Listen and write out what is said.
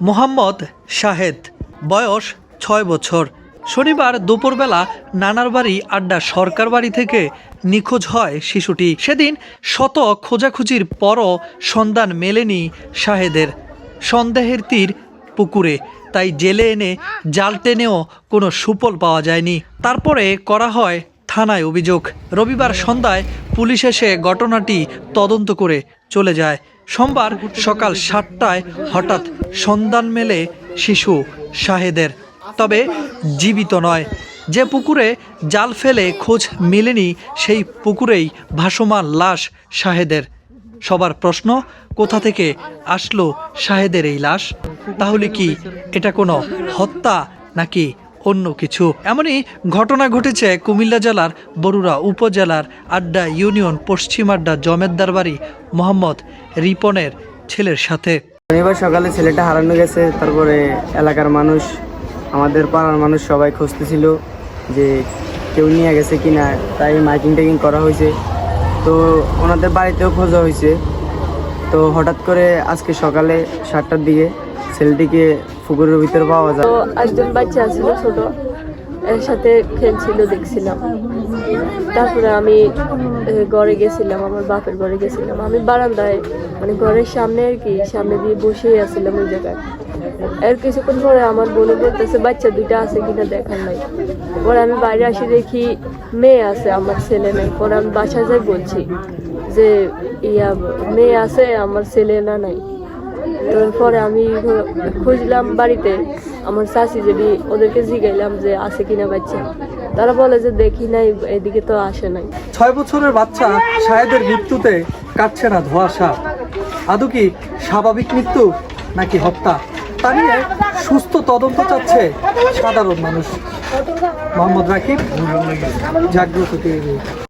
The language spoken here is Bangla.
মোহাম্মদ শাহেদ, বয়স ৬ বছর। শনিবার দুপুরবেলা নানার বাড়ি আড্ডা সরকার বাড়ি থেকে নিখোঁজ হয় শিশুটি। সেদিন শত খোঁজাখুঁজির পরও সন্ধান মেলেনি শাহেদের। সন্দেহের তীর পুকুরে, তাই জেলে এনে জাল টেনেও কোনো সুফল পাওয়া যায়নি। তারপরে করা হয় থানায় অভিযোগ। রবিবার সন্ধ্যায় পুলিশ এসে ঘটনাটি তদন্ত করে চলে যায়। সোমবার সকাল 7টায় হঠাৎ সন্ধান মেলে শিশু শাহেদের, তবে জীবিত নয়। যে পুকুরে জাল ফেলে খোঁজ মেলেনি সেই পুকুরেই ভাসমান লাশ শাহেদের। সবার প্রশ্ন, কোথা থেকে আসলো শাহেদের এই লাশ? তাহলে কি এটা কোনো হত্যা নাকি অন্য কিছু? এমনই ঘটনা ঘটেছে কুমিল্লা জেলার বরুড়া উপজেলার আড্ডা ইউনিয়ন পশ্চিম আড্ডা জমেদ্দার বাড়ি মোহাম্মদ রিপনের ছেলের সাথে। শনিবার সকালে ছেলেটা হারানো গেছে। তারপরে এলাকার মানুষ, আমাদের পাড়ার মানুষ সবাই খুঁজতেছিল যে কেউ নিয়ে গেছে কিনা, তাই মাইকিং টেকিং করা হয়েছে। তো ওনাদের বাড়িতেও খোঁজা হয়েছে। তো হঠাৎ করে আজকে সকালে 7টার দিকে ছেলেটিকে পুকুরের ভিতরে পাওয়া যায়। তো একজন বাচ্চা ছিল ছোট, এর সাথে খেলছিল দেখছিলাম। তারপরে আমি ঘরে গেছিলাম, আমার বাপের ঘরে গেছিলাম। আমি বারান্দায় মানে ঘরের সামনে আর কি, সামনে দিয়ে বসেই আছিলাম ওই জায়গায়। এর কিছুক্ষণ পরে আমার বোনে বলতেছে বাচ্চা দুইটা আছে কিনা দেখার নাই। পরে আমি বাইরে আসি দেখি মেয়ে আছে, আমার ছেলে নেই। পরে আমি বাসায় যাই বলছি যে মেয়ে আছে, আমার ছেলে না নাই। তারপরে আমি খুঁজলাম বাড়িতে, আমার শাশি যদি ওদেরকে জিগাইলাম যে আছে কিনা বাচ্চা, তারা বলে যে দেখি নাই, এদিকে তো আসে নাই। 6 বছরের বাচ্চা শাহেদের মৃত্যুতে কাটছে না ধোঁয়াশা। আদৌ কি স্বাভাবিক মৃত্যু নাকি হত্যা, তা নিয়ে সুস্থ তদন্ত চাচ্ছে সাধারণ মানুষ। মোহাম্মদ রাকিব, জাগ্রত টিভি।